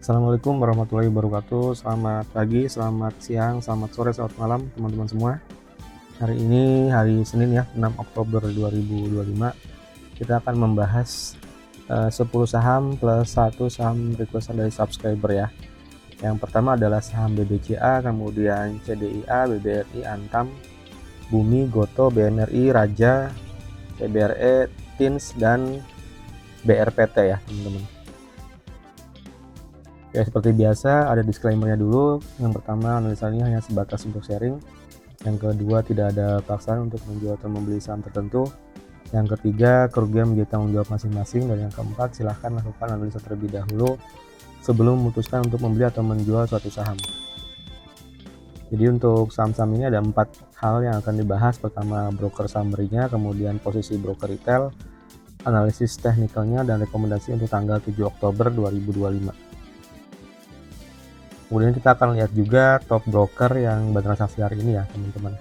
Assalamualaikum warahmatullahi wabarakatuh. Selamat pagi, selamat siang, selamat sore, selamat malam teman-teman semua. Hari ini hari Senin ya, 6 Oktober 2025. Kita akan membahas 10 saham plus 1 saham requestan dari subscriber ya. Yang pertama adalah saham BBCA, kemudian CDIA, BBRI, Antam, Bumi, Goto, BMRI, Raja, CBRE, TINS, dan BRPT ya teman-teman. Ya, seperti biasa ada disclaimer-nya dulu. Yang pertama, analisanya hanya sebatas untuk sharing. Yang kedua, tidak ada paksaan untuk menjual atau membeli saham tertentu. Yang ketiga, kerugian menjadi tanggung jawab masing-masing. Dan yang keempat, silahkan lakukan analisa terlebih dahulu sebelum memutuskan untuk membeli atau menjual suatu saham. Jadi untuk saham-saham ini ada 4 hal yang akan dibahas. Pertama, broker summary-nya, kemudian posisi broker retail, analisis teknikalnya, dan rekomendasi untuk tanggal 7 Oktober 2025. Kemudian kita akan lihat juga top broker yang bertransaksi hari ini ya teman-teman.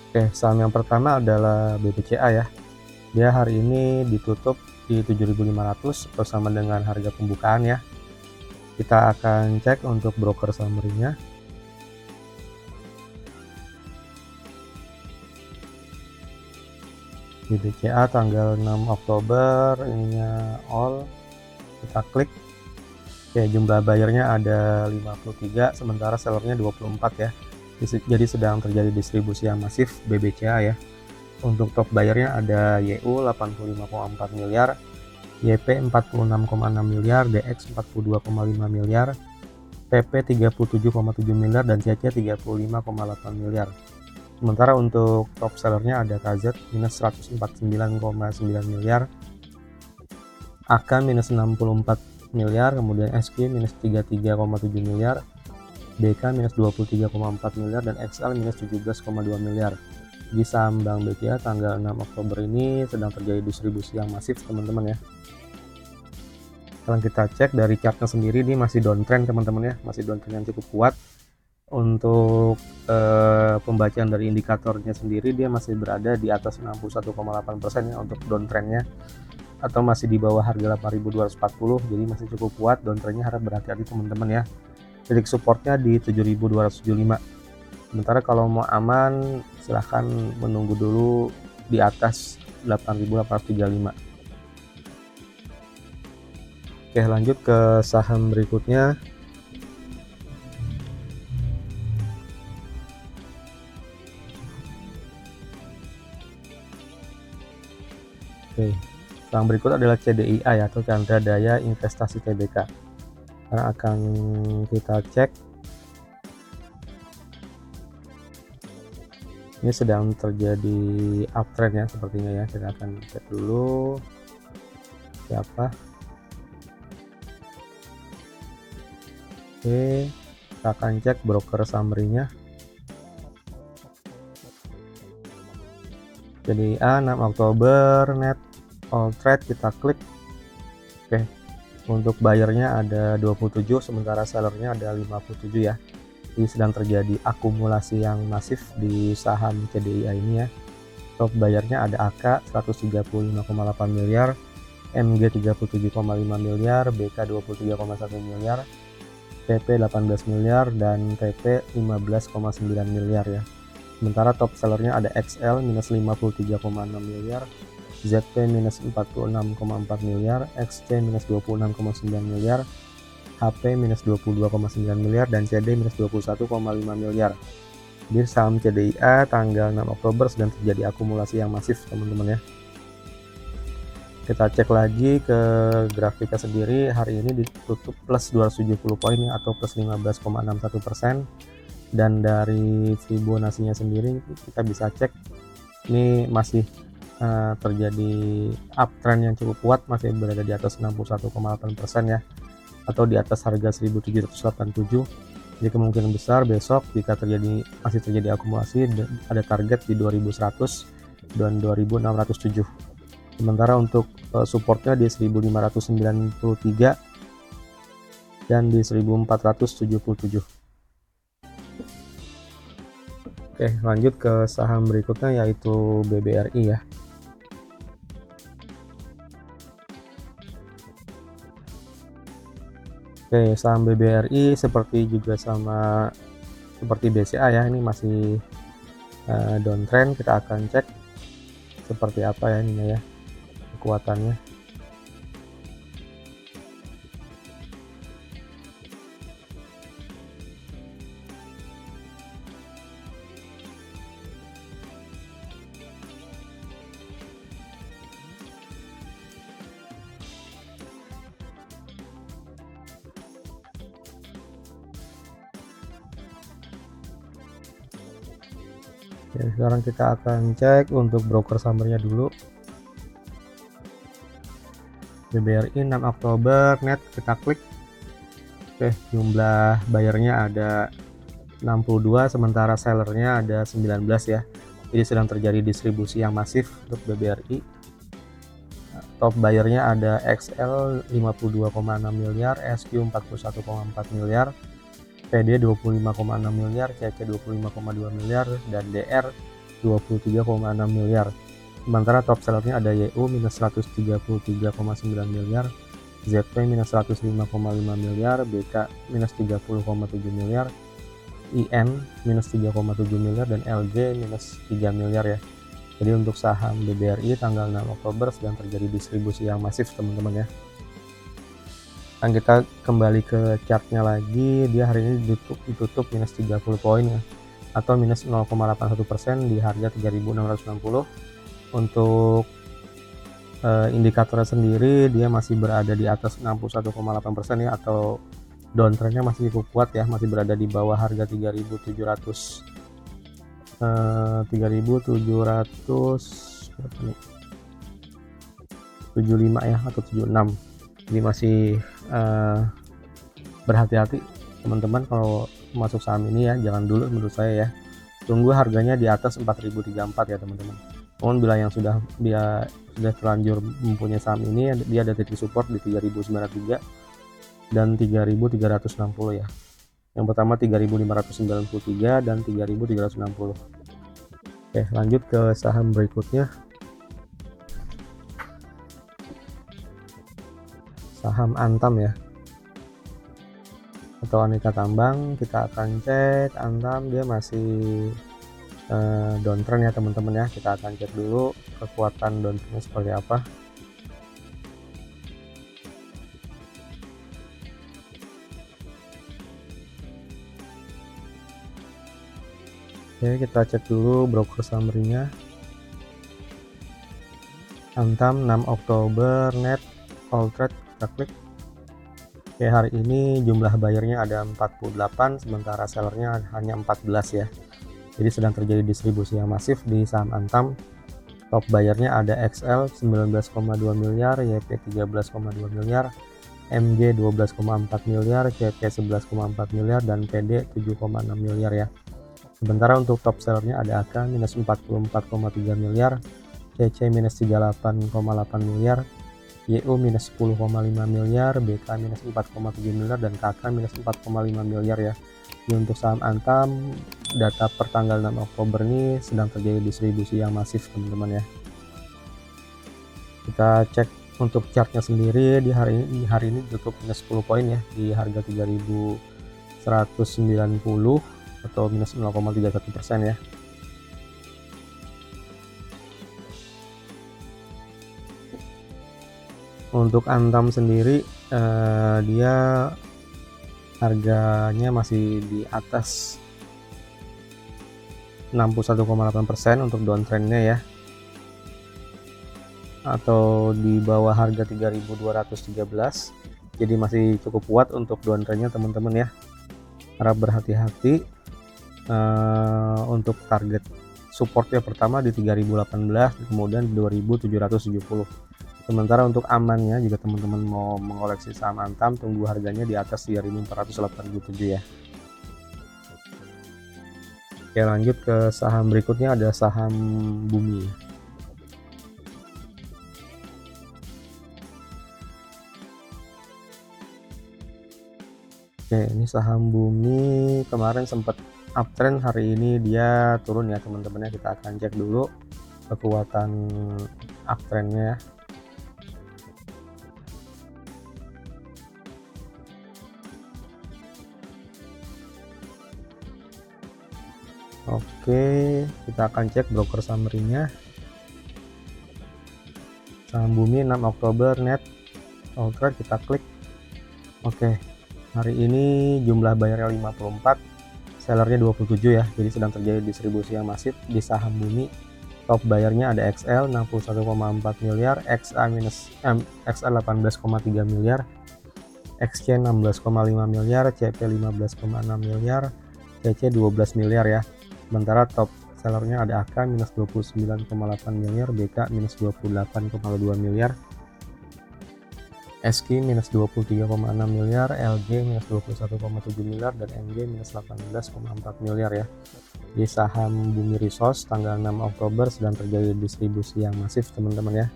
Oke, saham yang pertama adalah BBCA ya. Dia hari ini ditutup di 7.500 bersama dengan harga pembukaan ya. Kita akan cek untuk broker summary-nya. BBCA tanggal 6 Oktober, ininya all. Kita klik. Oke, jumlah bayarnya ada 53, sementara sellernya 24 ya. Jadi sedang terjadi distribusi yang masif BBCA ya. Untuk top bayarnya ada YU 85,4 miliar, YP 46,6 miliar, DX 42,5 miliar, PP 37,7 miliar, dan CC 35,8 miliar. Sementara untuk top sellernya ada KZ minus 149,9 miliar, AK minus 64 miliar, kemudian SQ minus 33,7 miliar, BK minus 23,4 miliar, dan XL minus 17,2 miliar. Di saham Bank BCA tanggal 6 Oktober ini sedang terjadi distribusi yang masif teman-teman ya. Sekarang kita cek dari chartnya sendiri, ini masih downtrend teman-teman ya, masih downtrend yang cukup kuat. Untuk pembacaan dari indikatornya sendiri dia masih berada di atas 61,8% ya untuk downtrendnya, atau masih di bawah harga 8.240, jadi masih cukup kuat. Downtrendnya harap berhati-hati teman-teman ya. Titik supportnya di 7.275. Sementara kalau mau aman silahkan menunggu dulu di atas 8.835. Oke, lanjut ke saham berikutnya. Oke, saham berikut adalah CDIA ya, atau Chandra Daya Investasi Tbk. Sekarang akan kita cek. Ini sedang terjadi uptrend ya sepertinya ya. Kita akan cek dulu siapa. Oke, kita akan cek broker summary-nya. Jadi 6 Oktober net all trade, kita klik. Oke, untuk bayarnya ada 27, sementara sellernya ada 57 ya. Jadi sedang terjadi akumulasi yang masif di saham CDIA ini ya. Top bayarnya ada AK 135,8 miliar, MG 37,5 miliar, BK 23,1 miliar, PP 18 miliar, dan TP 15,9 miliar ya. Sementara top sellernya ada XL minus 53,6 miliar, ZP minus 46,4 miliar, XC minus 26,9 miliar, HP minus 22,9 miliar, dan CD minus 21,5 miliar. Di saham CDIA tanggal 6 Oktober sedang terjadi akumulasi yang masif teman-teman ya. Kita cek lagi ke grafiknya sendiri, hari ini ditutup plus 270 poin atau plus 15,61%. Dan dari Fibonacci-nya sendiri kita bisa cek ini masih terjadi uptrend yang cukup kuat, masih berada di atas 61,8% ya, atau di atas harga 1787. Jadi kemungkinan besar besok jika masih terjadi akumulasi ada target di 2100 dan 2607. Sementara untuk supportnya di 1593 dan di 1477. Oke, lanjut ke saham berikutnya yaitu BBRI ya. Oke, saham BBRI seperti juga seperti BCA ya, ini masih downtrend. Kita akan cek seperti apa ya ini ya kekuatannya. Oke, sekarang kita akan cek untuk broker summary-nya dulu. BBRI 6 Oktober net, kita klik. Oke, jumlah bayarnya ada 62, sementara sellernya ada 19 ya. Jadi sedang terjadi distribusi yang masif untuk BBRI. Top bayarnya ada XL 52,6 miliar, SQ 41,4 miliar, PD 25,6 miliar, CC 25,2 miliar, dan DR 23,6 miliar. Sementara top sellernya ada YU minus 133,9 miliar, ZP minus 105,5 miliar, BK minus 30,7 miliar, IN minus 3,7 miliar, dan LG minus 3 miliar ya. Jadi untuk saham BBRI tanggal 6 Oktober sedang terjadi distribusi yang masif teman-teman ya. Dan kita kembali ke chartnya lagi, dia hari ini ditutup minus 30 poin ya, atau minus 0,81% di harga 3.660. Untuk indikatornya sendiri dia masih berada di atas 61,8% ya, atau downtrendnya masih cukup kuat ya, masih berada di bawah harga 3.700 75 ya, atau 76. Jadi masih berhati-hati teman-teman kalau masuk saham ini ya, jangan dulu menurut saya ya, tunggu harganya di atas 4034 ya teman-teman. Namun bila yang dia sudah terlanjur mempunyai saham ini, dia ada titik support di 3.903 dan 3.360 ya. Yang pertama 3.593 dan 3.360. Oke, lanjut ke saham berikutnya, saham Antam ya, atau Aneka Tambang. Kita akan cek Antam, dia masih downtrend ya teman-teman ya. Kita akan cek dulu kekuatan downtrendnya seperti apa. Oke, kita cek dulu broker summary-nya. Antam 6 Oktober net all trade, kita klik. Oke, hari ini jumlah bayarnya ada 48, sementara sellernya hanya 14 ya. Jadi sedang terjadi distribusi yang masif di saham Antam. Top bayarnya ada XL 19,2 miliar, YP 13,2 miliar, MG 12,4 miliar, CP 11,4 miliar, dan PD 7,6 miliar ya. Sementara untuk top sellernya ada AK minus 44,3 miliar, CC minus 38,8 miliar, YU minus 10,5 miliar, BK minus 4,7 miliar, dan KK minus 4,5 miliar ya. Jadi untuk saham Antam, data per tanggal 6 Oktober ini sedang terjadi distribusi yang masif teman-teman ya. Kita cek untuk chartnya sendiri, di hari ini tutup minus 10 poin ya, di harga 3.190 atau minus 0,31% ya. Untuk Antam sendiri dia harganya masih di atas 61,8% untuk downtrendnya ya, atau di bawah harga 3.213. Jadi masih cukup kuat untuk downtrendnya teman-teman ya. Harap berhati-hati untuk target supportnya pertama di 3.018, kemudian 2.770. Sementara untuk amannya, jika teman-teman mau mengoleksi saham Antam, tunggu harganya di atas 3.487 ya. Oke, lanjut ke saham berikutnya, ada saham Bumi. Oke, ini saham Bumi kemarin sempat uptrend, hari ini dia turun ya teman-teman ya. Kita akan cek dulu kekuatan uptrendnya ya. Oke, kita akan cek broker summary-nya. Saham Bumi 6 Oktober net all trade, kita klik. Oke, hari ini jumlah bayarnya 54, sellernya 27 ya, jadi sedang terjadi distribusi yang masif di saham Bumi. Top bayarnya ada XL 61,4 miliar, XA 18,3 miliar, XC 16,5 miliar, CP 15,6 miliar, CC 12 miliar ya. Sementara top sellernya ada AK minus 29,8 miliar, BK minus 28,2 miliar, SQ minus 23,6 miliar, LG minus 21,7 miliar, dan MG minus 18,4 miliar ya. Di saham Bumi Resource tanggal 6 Oktober sedang terjadi distribusi yang masif teman-teman ya.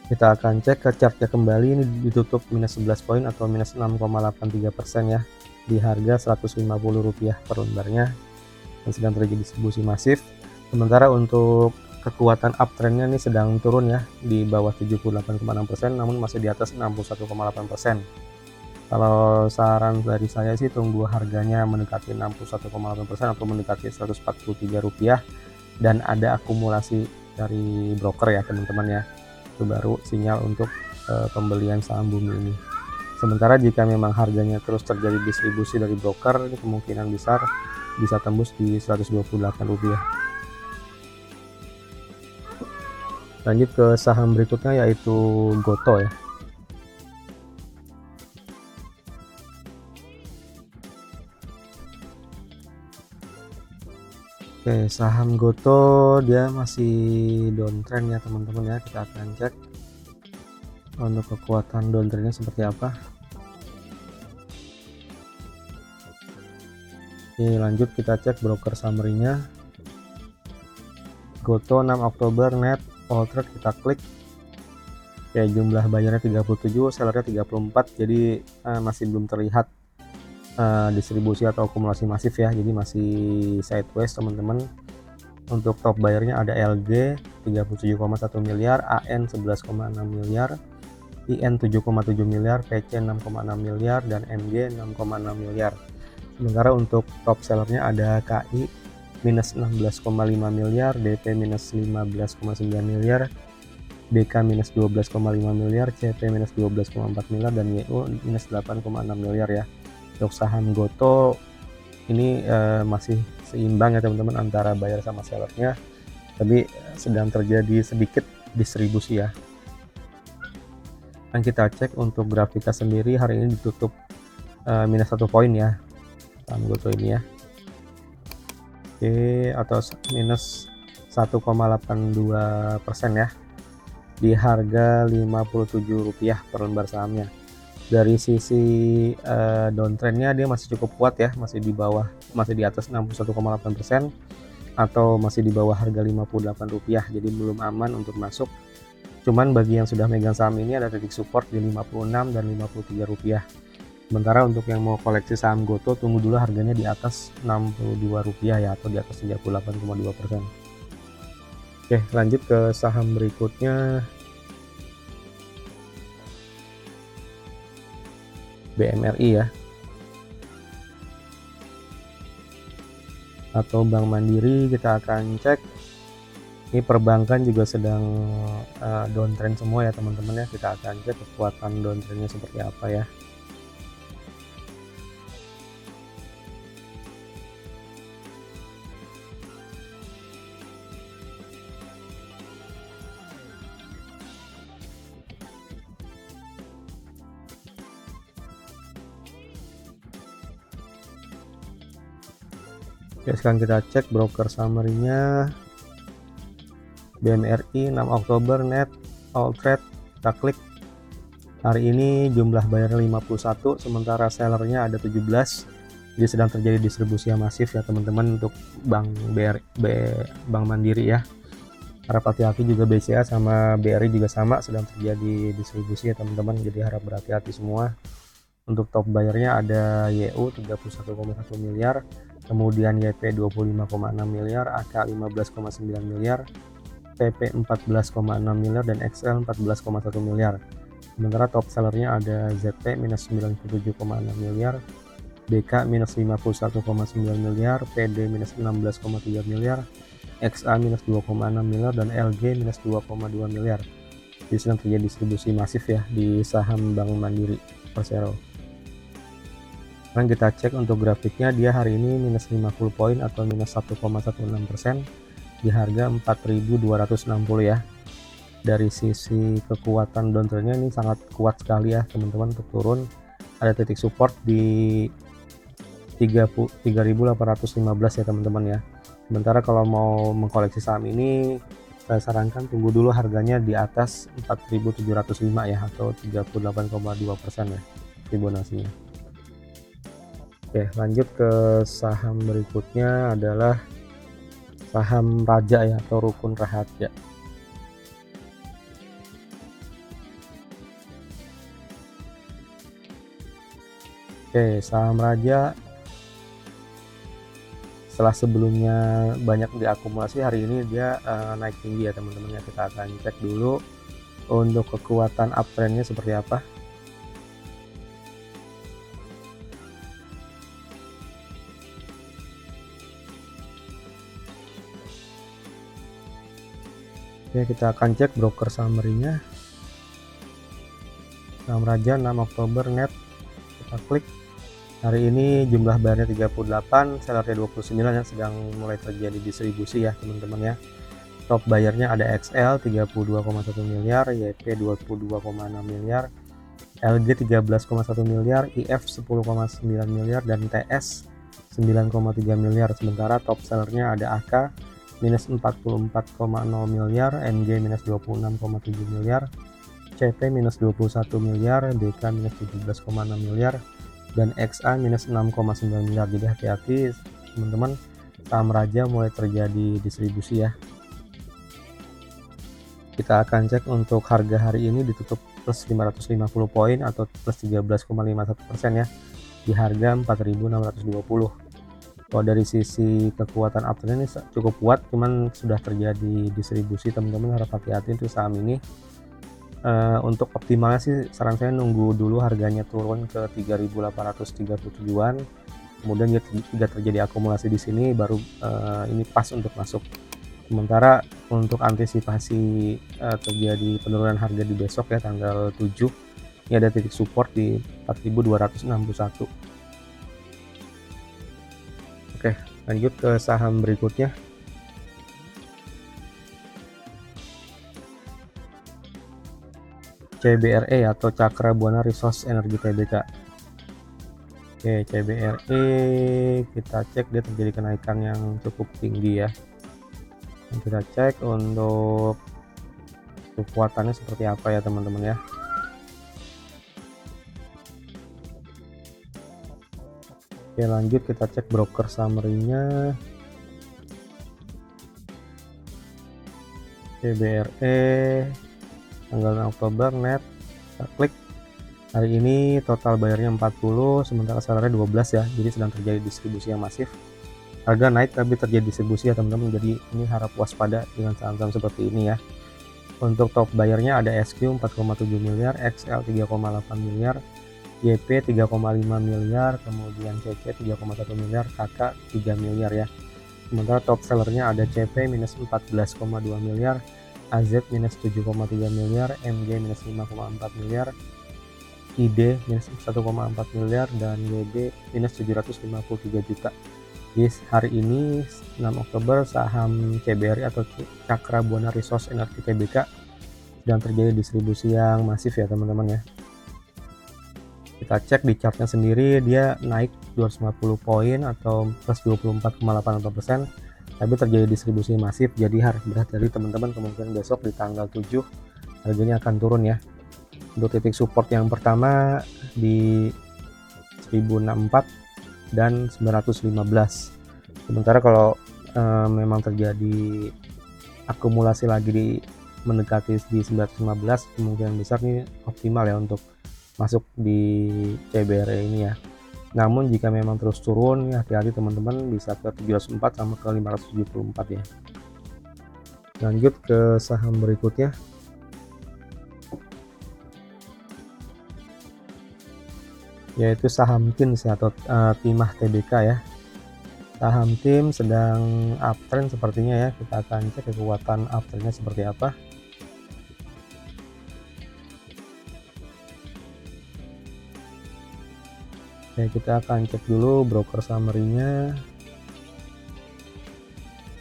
Kita akan cek ke chartnya kembali, ini ditutup minus 11 poin atau minus 6,83% ya, di harga Rp150 per lembarnya, dan sedang terjadi distribusi masif. Sementara untuk kekuatan uptrendnya ini sedang turun ya, di bawah 78,6%, namun masih di atas 61,8%. Kalau saran dari saya sih tunggu harganya mendekati 61,8% atau mendekati Rp143, dan ada akumulasi dari broker ya teman-teman ya, itu baru sinyal untuk pembelian saham Bumi ini. Sementara jika memang harganya terus terjadi distribusi dari broker, ini kemungkinan besar bisa tembus di Rp128. Lanjut ke saham berikutnya yaitu Goto ya. Oke, saham Goto dia masih downtrend ya teman-teman ya. Kita akan cek untuk kekuatan downtrendnya seperti apa. Oke, lanjut kita cek broker summary-nya. Goto 6 Oktober net all trade, kita klik. Oke, jumlah bayarnya 37, sellernya 34, jadi masih belum terlihat distribusi atau akumulasi masif ya, jadi masih sideways teman-teman. Untuk top bayarnya ada LG 37,1 miliar, AN 11,6 miliar, IN 7,7 miliar, PC 6,6 miliar, dan MG 6,6 miliar. Sementara untuk top sellernya ada KI minus 16,5 miliar, DP minus 15,9 miliar, BK minus 12,5 miliar, CP minus 12,4 miliar, dan YU minus 8,6 miliar ya. Untuk saham Goto ini masih seimbang ya teman-teman antara buyer sama sellernya, tapi sedang terjadi sedikit distribusi ya. Dan kita cek untuk grafika sendiri, hari ini ditutup minus 1 poin ya saham Goto ini ya. Oke, atau minus 1,82% ya, di harga Rp57 per lembar sahamnya. Dari sisi downtrendnya dia masih cukup kuat ya, masih di bawah, masih di atas 61,8% atau masih di bawah harga Rp58, jadi belum aman untuk masuk. Cuman bagi yang sudah megang saham ini ada titik support di 56 dan Rp53. Sementara untuk yang mau koleksi saham Goto, tunggu dulu harganya di atas Rp62 ya, atau di atas 38,2%. Oke, lanjut ke saham berikutnya, BMRI ya, atau Bank Mandiri. Kita akan cek, ini perbankan juga sedang downtrend semua ya teman-teman ya. Kita akan cek kekuatan downtrendnya seperti apa ya. Oke, sekarang kita cek broker summary-nya. BMRI 6 Oktober net all trade, kita klik. Hari ini jumlah bayarnya 51, sementara sellernya ada 17, jadi sedang terjadi distribusi yang masif ya teman-teman untuk Bank Mandiri ya. Harap hati-hati juga, BCA sama BRI juga sama, sedang terjadi distribusi ya teman-teman, jadi harap berhati-hati semua. Untuk top bayarnya ada YU 31,1 miliar, kemudian YP 25,6 miliar, AK 15,9 miliar, PP 14,6 miliar, dan XL 14,1 miliar. Sementara top sellernya ada ZP minus 97,6 miliar, BK minus 51,9 miliar, PD minus 16,3 miliar, XA minus 2,6 miliar, dan LG minus 2,2 miliar. Jadi sedang terjadi distribusi masif ya di saham Bank Mandiri Persero. Sekarang kita cek untuk grafiknya, dia hari ini minus 50 poin atau minus 1,16% di harga 4.260 ya. Dari sisi kekuatan downtrendnya ini sangat kuat sekali ya teman-teman untuk turun. Ada titik support di 3.815 ya teman-teman ya. Sementara kalau mau mengkoleksi saham ini, saya sarankan tunggu dulu harganya di atas 4.705 ya, atau 38,2% ya Fibonacci-nya. Oke, lanjut ke saham berikutnya adalah saham Raja ya, atau Rukun Raharja. Oke, saham Raja setelah sebelumnya banyak diakumulasi, hari ini dia naik tinggi ya teman-teman ya. Kita akan cek dulu untuk kekuatan uptrendnya seperti apa. Oke, kita akan cek broker summary-nya. Saham Raja 6 Oktober net, kita klik. Hari ini jumlah bayarnya 38, sellernya 29 yang sedang mulai terjadi distribusi ya teman-teman ya. Top bayarnya ada XL 32,1 miliar, YP 22,6 miliar, LG 13,1 miliar, IF 10,9 miliar, dan TS 9,3 miliar. Sementara top sellernya ada AK minus 44,0 miliar, MG minus 26,7 miliar, CP minus 21 miliar, BK minus 17,6 miliar, dan XA minus 6,9 miliar. Jadi hati-hati teman-teman, saham Raja mulai terjadi distribusi ya. Kita akan cek untuk harga hari ini ditutup plus 550 poin atau plus 13,51% ya, di harga 4.620. Kalau dari sisi kekuatan uptrend ini cukup kuat, cuman sudah terjadi distribusi, teman-teman harus hati-hati untuk saham ini. Untuk optimalnya sih saran saya nunggu dulu harganya turun ke 3.837-an, kemudian jika terjadi akumulasi di sini baru ini pas untuk masuk. Sementara untuk antisipasi terjadi penurunan harga di besok ya, tanggal 7, ini ada titik support di 4.261. Oke, lanjut ke saham berikutnya. CBRE atau Cakra Buana Resource Energi Tbk. Oke, CBRE kita cek dia terjadi kenaikan yang cukup tinggi ya. Dan kita cek untuk kekuatannya seperti apa ya teman-teman ya. Oke, lanjut kita cek broker summary-nya. CBRE tanggal 6 Oktober net, kita klik. Hari ini total bayarnya 40, sementara sellernya 12 ya, jadi sedang terjadi distribusi yang masif. Harga naik tapi terjadi distribusi ya teman-teman, jadi ini harap waspada dengan saham-saham seperti ini ya. Untuk top bayarnya ada SQ 4,7 miliar, XL 3,8 miliar, YP 3,5 miliar, kemudian CC 3,1 miliar, KK 3 miliar ya. Sementara top sellernya ada CP minus 14,2 miliar, AZ minus 7,3 miliar, MG minus 5,4 miliar, ID minus 1,4 miliar, dan WB minus 753 juta. Jadi hari ini 6 Oktober saham CBRI atau Cakra Buana Resource Energi Tbk sedang terjadi distribusi yang masif ya teman-teman ya. Kita cek di chartnya sendiri, dia naik 250 poin atau plus 24,84%, tapi terjadi distribusi masif, jadi harus berhati-hati teman-teman. Kemungkinan besok di tanggal 7 harganya akan turun ya. Untuk titik support yang pertama di 1064 dan 915. Sementara kalau memang terjadi akumulasi lagi di mendekati di 915, kemungkinan besar nih optimal ya untuk masuk di CBRE ini ya. Namun jika memang terus turun, ya hati-hati teman-teman, bisa ke 704 sama ke 574 ya. Lanjut ke saham berikutnya. yaitu saham TIMS atau Timah Tbk ya. Saham TIM sedang uptrend sepertinya ya. Kita akan cek kekuatan uptrendnya seperti apa. Oke, kita akan cek dulu broker summary-nya.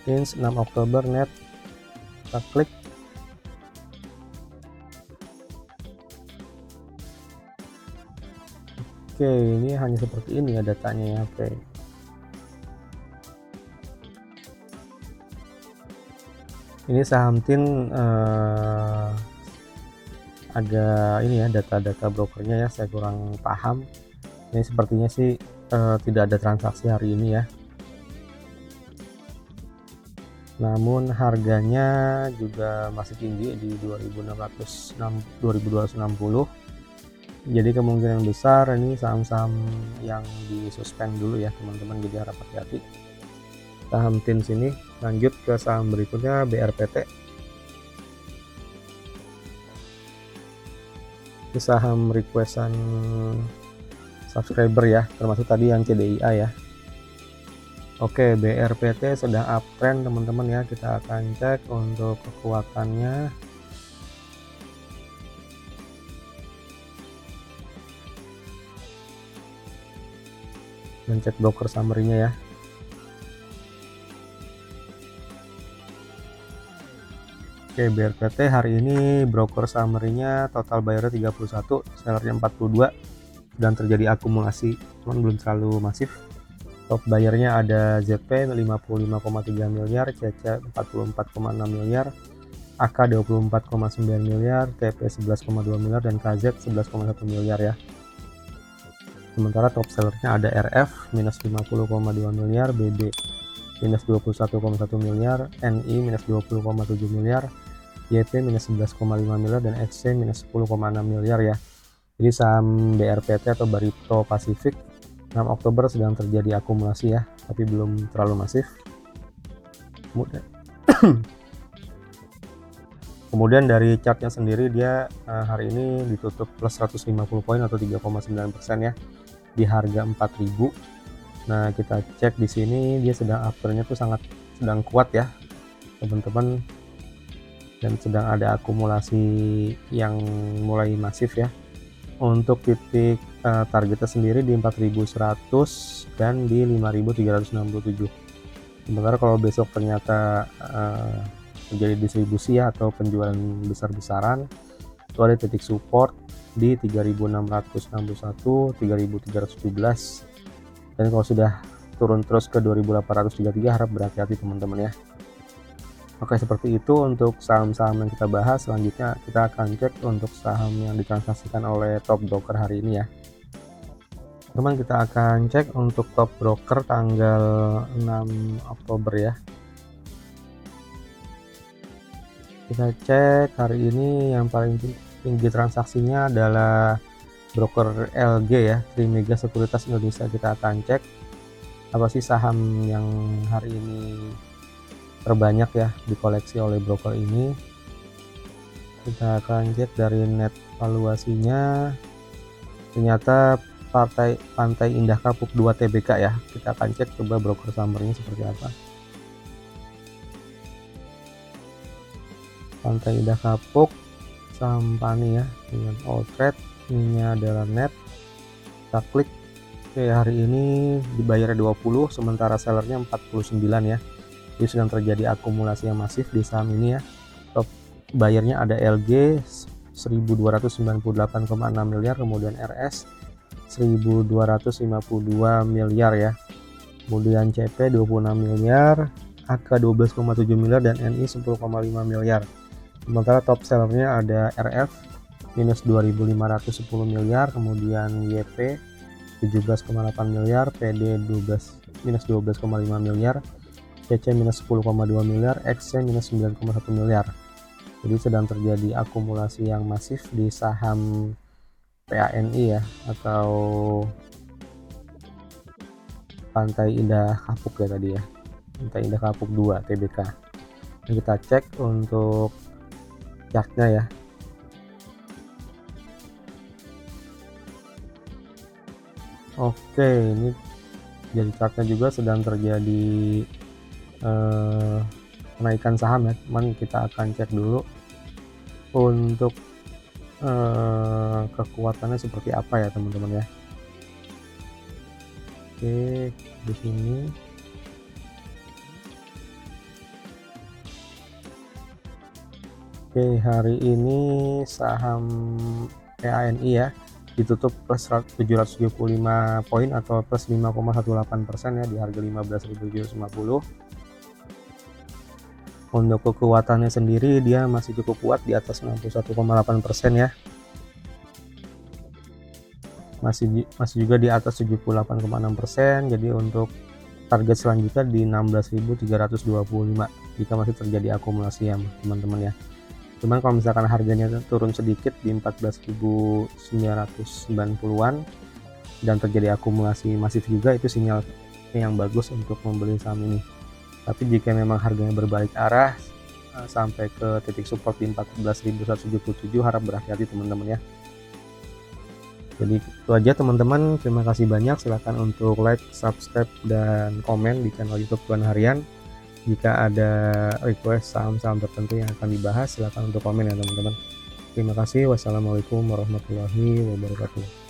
TIMS 6 Oktober net. Kita klik. Oke, ini hanya seperti ini ya datanya ya. Oke. Ini saham TIM agak ini ya, data-data brokernya ya saya kurang paham. Ini sepertinya sih tidak ada transaksi hari ini ya. Namun harganya juga masih tinggi di 2260. Jadi kemungkinan besar ini saham-saham yang disuspend dulu ya teman-teman, jadi harap hati-hati. Saham TIM sini. Lanjut ke saham berikutnya, BRPT. Ini saham requestan subscriber ya, termasuk tadi yang CDIA ya. Oke, BRPT sedang uptrend teman-teman ya. Kita akan cek untuk kekuatannya. Dan cek broker summary-nya ya. Oke, BRPT hari ini broker summary-nya total bayarnya 31, sellernya 42, dan terjadi akumulasi, cuman belum terlalu masif. Top bayarnya ada ZP 55,3 miliar, CC 44,6 miliar, AK 24,9 miliar, TP 11,2 miliar, dan KZ 11,1 miliar ya. Sementara top sellernya ada RF minus 50,2 miliar, BB minus 21,1 miliar, NI minus 20,7 miliar, YP minus 11,5 miliar, dan XC minus 10,6 miliar ya. Jadi saham BRPT atau Barito Pacific 6 Oktober sedang terjadi akumulasi ya, tapi belum terlalu masif. Kemudian dari chartnya sendiri dia hari ini ditutup plus 150 poin atau 3,9% ya di harga 4000. Nah, kita cek di sini dia sedang uptrendnya tuh sedang kuat ya teman-teman, dan sedang ada akumulasi yang mulai masif ya. Untuk titik targetnya sendiri di 4100 dan di 5367. Sementara kalau besok ternyata terjadi distribusi ya atau penjualan besar-besaran, itu ada titik support di 3661, 3317, dan kalau sudah turun terus ke 2833 harap berhati-hati teman-teman ya. Oke, seperti itu untuk saham-saham yang kita bahas. Selanjutnya kita akan cek untuk saham yang ditransaksikan oleh top broker hari ini ya. Teman, kita akan cek untuk top broker tanggal 6 Oktober ya. Kita cek hari ini yang paling tinggi transaksinya adalah broker LG ya, Trimega Sekuritas Indonesia. Kita akan cek apa sih saham yang hari ini terbanyak ya dikoleksi oleh broker ini. Kita akan cek dari net valuasinya, ternyata Pantai Indah Kapuk 2 Tbk ya. Kita akan cek coba broker summary-nya seperti apa. Pantai Indah Kapuk saham PANI ya, dengan all trade, ini adalah net. Kita klik. Oke, hari ini dibayar 20, sementara sellernya 49 ya. Jadi sedang terjadi akumulasi yang masif di saham ini ya. Top bayarnya ada LG 1298,6 miliar, kemudian RS 1252 miliar ya. Kemudian CP 26 miliar, AK 12,7 miliar, dan NI 10,5 miliar. Sementara top sellernya ada RF minus 2510 miliar, kemudian YP 17,8 miliar, PD minus 12,5 miliar, CC minus 10,2 miliar, XC minus 9,1 miliar. Jadi sedang terjadi akumulasi yang masif di saham PANI ya, atau Pantai Indah Kapuk ya tadi ya, Pantai Indah Kapuk 2 Tbk. Nah, kita cek untuk chartnya ya. Oke, ini jadi chartnya juga sedang terjadi kenaikan saham ya, cuman kita akan cek dulu untuk kekuatannya seperti apa ya teman-teman ya. Oke, di sini. Oke, hari ini saham PANI ya ditutup plus 775 poin atau plus 5,18% ya di harga 15.750. Untuk kekuatannya sendiri dia masih cukup kuat di atas 61,8% ya. Masih juga di atas 78,6%. Jadi untuk target selanjutnya di 16.325 jika masih terjadi akumulasi ya teman-teman ya. Cuman kalau misalkan harganya turun sedikit di 14.990-an dan terjadi akumulasi masif juga, itu sinyal yang bagus untuk membeli saham ini. Tapi jika memang harganya berbalik arah sampai ke titik support di 14.177, harap berhati-hati teman-teman ya. Jadi itu aja teman-teman, terima kasih banyak. Silahkan untuk like, subscribe, dan komen di channel YouTube Cuan Harian. Jika ada request saham-saham tertentu yang akan dibahas, silahkan untuk komen ya teman-teman. Terima kasih. Wassalamualaikum warahmatullahi wabarakatuh.